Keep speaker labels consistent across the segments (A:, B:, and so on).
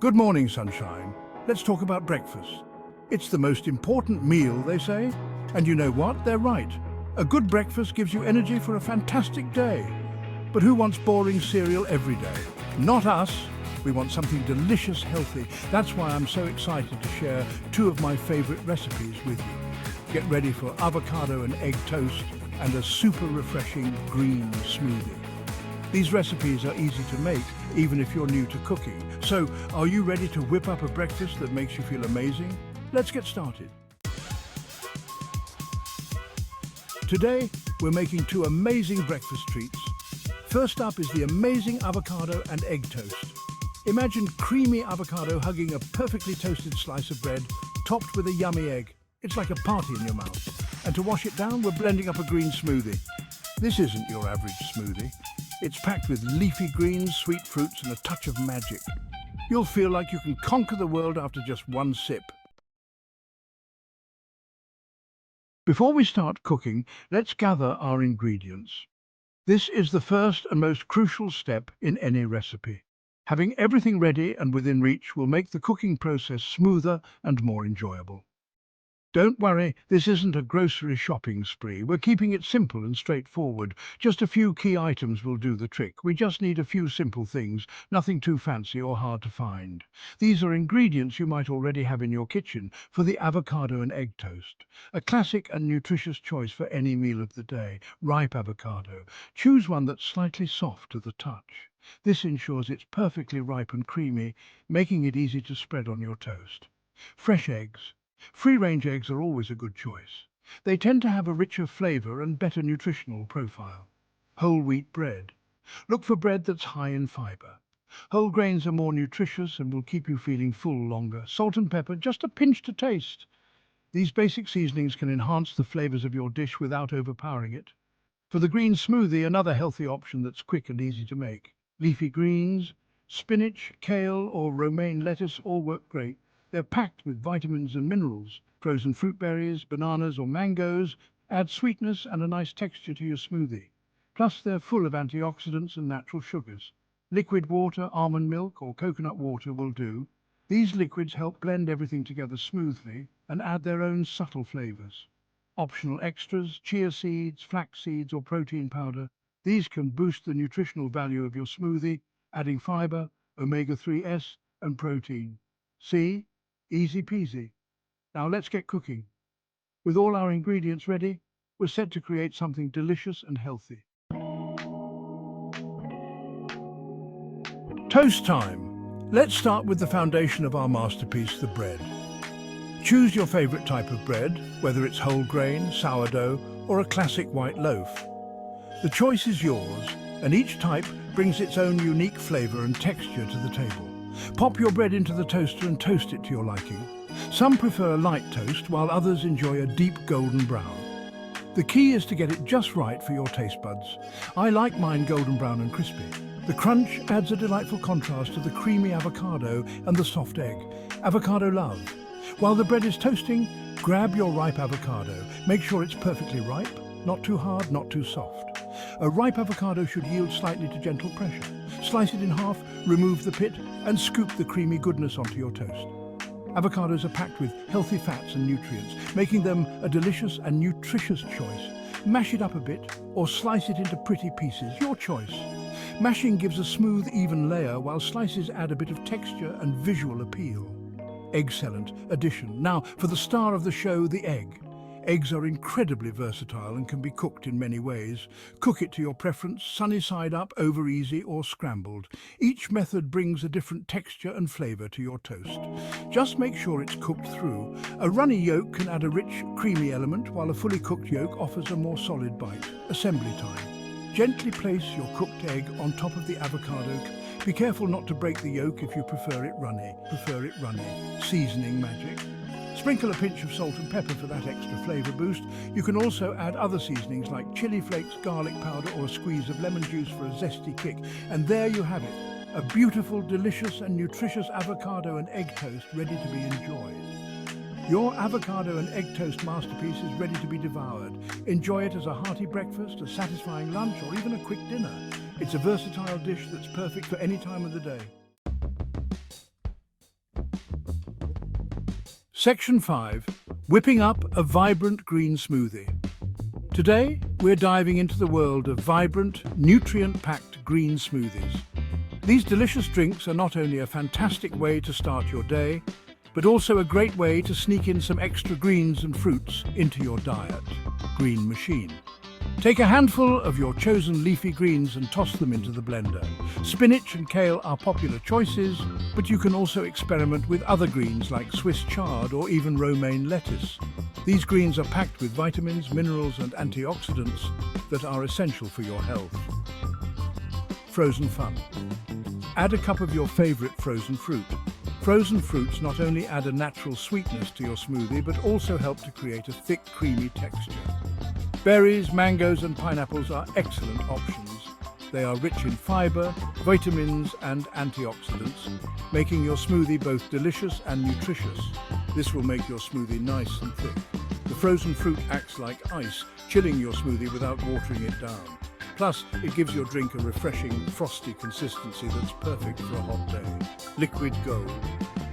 A: Good morning, sunshine. Let's talk about breakfast. It's the most important meal, they say. And you know what? They're right. A good breakfast gives you energy for a fantastic day. But who wants boring cereal every day? Not us. We want something delicious, healthy. That's why I'm so excited to share two of my favorite recipes with you. Get ready for avocado and egg toast and a super refreshing green smoothie. These recipes are easy to make, even if you're new to cooking. So, are you ready to whip up a breakfast that makes you feel amazing? Let's get started. Today, we're making two amazing breakfast treats. First up is the amazing avocado and egg toast. Imagine creamy avocado hugging a perfectly toasted slice of bread, topped with a yummy egg. It's like a party in your mouth. And to wash it down, we're blending up a green smoothie. This isn't your average smoothie. It's packed with leafy greens, sweet fruits, and a touch of magic. You'll feel like you can conquer the world after just one sip. Before we start cooking, let's gather our ingredients. This is the first and most crucial step in any recipe. Having everything ready and within reach will make the cooking process smoother and more enjoyable. Don't worry, this isn't a grocery shopping spree. We're keeping it simple and straightforward. Just a few key items will do the trick. We just need a few simple things, nothing too fancy or hard to find. These are ingredients you might already have in your kitchen for the avocado and egg toast. A classic and nutritious choice for any meal of the day. Ripe avocado. Choose one that's slightly soft to the touch. This ensures it's perfectly ripe and creamy, making it easy to spread on your toast. Fresh eggs. Free-range eggs are always a good choice. They tend to have a richer flavor and better nutritional profile. Whole wheat bread. Look for bread that's high in fiber. Whole grains are more nutritious and will keep you feeling full longer. Salt and pepper, just a pinch to taste. These basic seasonings can enhance the flavors of your dish without overpowering it. For the green smoothie, another healthy option that's quick and easy to make. Leafy greens, spinach, kale or romaine lettuce all work great. They're packed with vitamins and minerals. Frozen fruit berries, bananas or mangoes add sweetness and a nice texture to your smoothie. Plus, they're full of antioxidants and natural sugars. Liquid water, almond milk or coconut water will do. These liquids help blend everything together smoothly and add their own subtle flavors. Optional extras, chia seeds, flax seeds or protein powder. These can boost the nutritional value of your smoothie, adding fiber, omega-3s and protein. See? Easy peasy. Now let's get cooking. With all our ingredients ready, we're set to create something delicious and healthy. Toast time! Let's start with the foundation of our masterpiece, the bread. Choose your favorite type of bread, whether it's whole grain, sourdough, or a classic white loaf. The choice is yours, and each type brings its own unique flavor and texture to the table. Pop your bread into the toaster and toast it to your liking. Some prefer a light toast, while others enjoy a deep golden brown. The key is to get it just right for your taste buds. I like mine golden brown and crispy. The crunch adds a delightful contrast to the creamy avocado and the soft egg. Avocado love. While the bread is toasting, grab your ripe avocado. Make sure it's perfectly ripe, not too hard, not too soft. A ripe avocado should yield slightly to gentle pressure. Slice it in half, remove the pit, and scoop the creamy goodness onto your toast. Avocados are packed with healthy fats and nutrients, making them a delicious and nutritious choice. Mash it up a bit, or slice it into pretty pieces, your choice. Mashing gives a smooth, even layer, while slices add a bit of texture and visual appeal. Excellent addition. Now, for the star of the show, the egg. Eggs are incredibly versatile and can be cooked in many ways. Cook it to your preference, sunny side up, over easy or scrambled. Each method brings a different texture and flavor to your toast. Just make sure it's cooked through. A runny yolk can add a rich, creamy element, while a fully cooked yolk offers a more solid bite. Assembly time. Gently place your cooked egg on top of the avocado. Be careful not to break the yolk if you prefer it runny. Seasoning magic. Sprinkle a pinch of salt and pepper for that extra flavor boost. You can also add other seasonings like chili flakes, garlic powder, or a squeeze of lemon juice for a zesty kick. And there you have it, a beautiful, delicious and nutritious avocado and egg toast ready to be enjoyed. Your avocado and egg toast masterpiece is ready to be devoured. Enjoy it as a hearty breakfast, a satisfying lunch, or even a quick dinner. It's a versatile dish that's perfect for any time of the day. Section 5. Whipping up a vibrant green smoothie. Today, we're diving into the world of vibrant, nutrient-packed green smoothies. These delicious drinks are not only a fantastic way to start your day, but also a great way to sneak in some extra greens and fruits into your diet. Green Machine. Take a handful of your chosen leafy greens and toss them into the blender. Spinach and kale are popular choices, but you can also experiment with other greens like Swiss chard or even romaine lettuce. These greens are packed with vitamins, minerals and antioxidants that are essential for your health. Frozen fun. Add a cup of your favorite frozen fruit. Frozen fruits not only add a natural sweetness to your smoothie, but also help to create a thick, creamy texture. Berries, mangoes and pineapples are excellent options. They are rich in fiber, vitamins and antioxidants, making your smoothie both delicious and nutritious. This will make your smoothie nice and thick. The frozen fruit acts like ice, chilling your smoothie without watering it down. Plus, it gives your drink a refreshing, frosty consistency that's perfect for a hot day. Liquid Gold.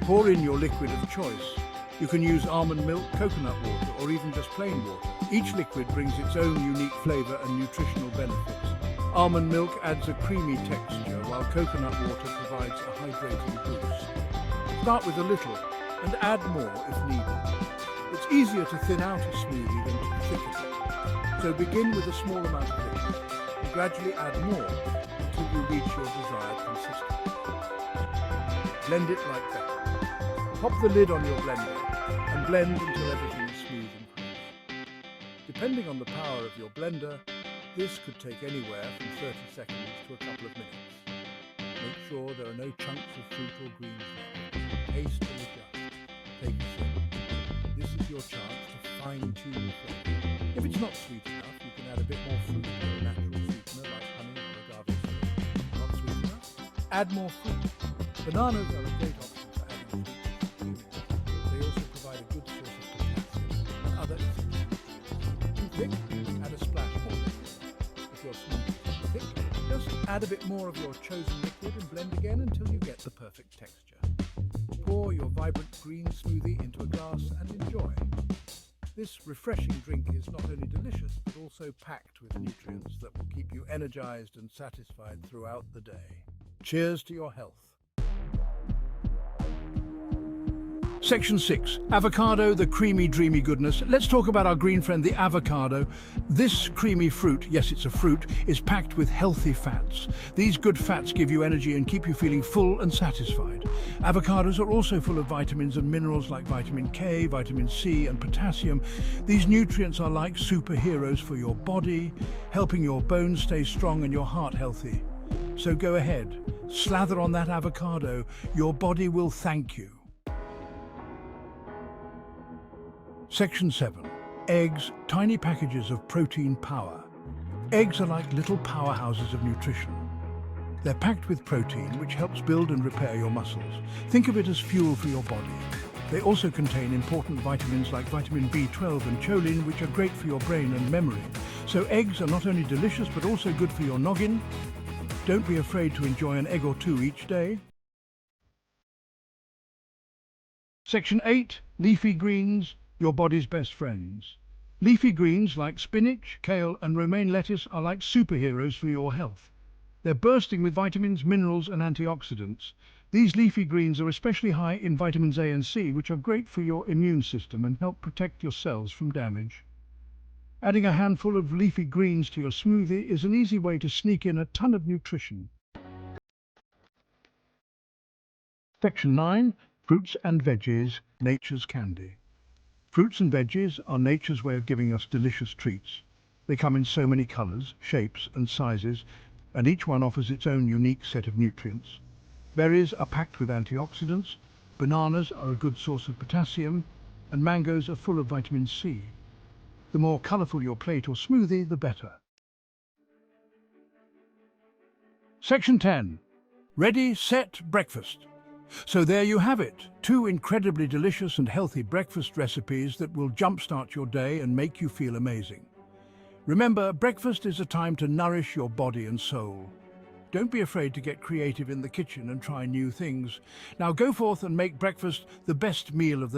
A: Pour in your liquid of choice. You can use almond milk, coconut water, or even just plain water. Each liquid brings its own unique flavor and nutritional benefits. Almond milk adds a creamy texture, while coconut water provides a hydrating boost. Start with a little and add more if needed. It's easier to thin out a smoothie than to thicken it. So begin with a small amount of liquid and gradually add more until you reach your desired consistency. Blend it like that. Pop the lid on your blender and blend until everything is smooth and creamy. Depending on the power of your blender, this could take anywhere from 30 seconds to a couple of minutes. Make sure there are no chunks of fruit or greens left. Taste and adjust. Take a sip. This is your chance to fine-tune the flavor. If it's not sweet enough, you can add a bit more fruit or a natural sweetener like honey or agave syrup. Not sweet enough? Add more fruit. Bananas are a great option for adding fruit. They also provide a good source of potassium and other essential nutrients. Too thick? Add a splash more. If your smoothie is too thick, just add a bit more of your chosen liquid and blend again until you get the perfect texture. Pour your vibrant green smoothie into a glass and enjoy. This refreshing drink is not only delicious, but also packed with nutrients that will keep you energized and satisfied throughout the day. Cheers to your health. Section 6. Avocado, the creamy, dreamy goodness. Let's talk about our green friend, the avocado. This creamy fruit, yes, it's a fruit, is packed with healthy fats. These good fats give you energy and keep you feeling full and satisfied. Avocados are also full of vitamins and minerals like vitamin K, vitamin C, and potassium. These nutrients are like superheroes for your body, helping your bones stay strong and your heart healthy. So go ahead, slather on that avocado. Your body will thank you. Section 7. Eggs, tiny packages of protein power. Eggs are like little powerhouses of nutrition. They're packed with protein, which helps build and repair your muscles. Think of it as fuel for your body. They also contain important vitamins like vitamin B12 and choline, which are great for your brain and memory. So eggs are not only delicious, but also good for your noggin. Don't be afraid to enjoy an egg or two each day. Section 8. Leafy Greens, your body's best friends. Leafy greens like spinach, kale and romaine lettuce are like superheroes for your health. They're bursting with vitamins, minerals and antioxidants. These leafy greens are especially high in vitamins A and C, which are great for your immune system and help protect your cells from damage. Adding a handful of leafy greens to your smoothie is an easy way to sneak in a ton of nutrition. Section 9. Fruits and veggies, nature's candy. Fruits and veggies are nature's way of giving us delicious treats. They come in so many colors, shapes and sizes, and each one offers its own unique set of nutrients. Berries are packed with antioxidants, bananas are a good source of potassium, and mangoes are full of vitamin C. The more colorful your plate or smoothie, the better. Section 10. Ready, set, breakfast. So there you have it, 2 incredibly delicious and healthy breakfast recipes that will jumpstart your day and make you feel amazing. Remember, breakfast is a time to nourish your body and soul. Don't be afraid to get creative in the kitchen and try new things. Now go forth and make breakfast the best meal of the day.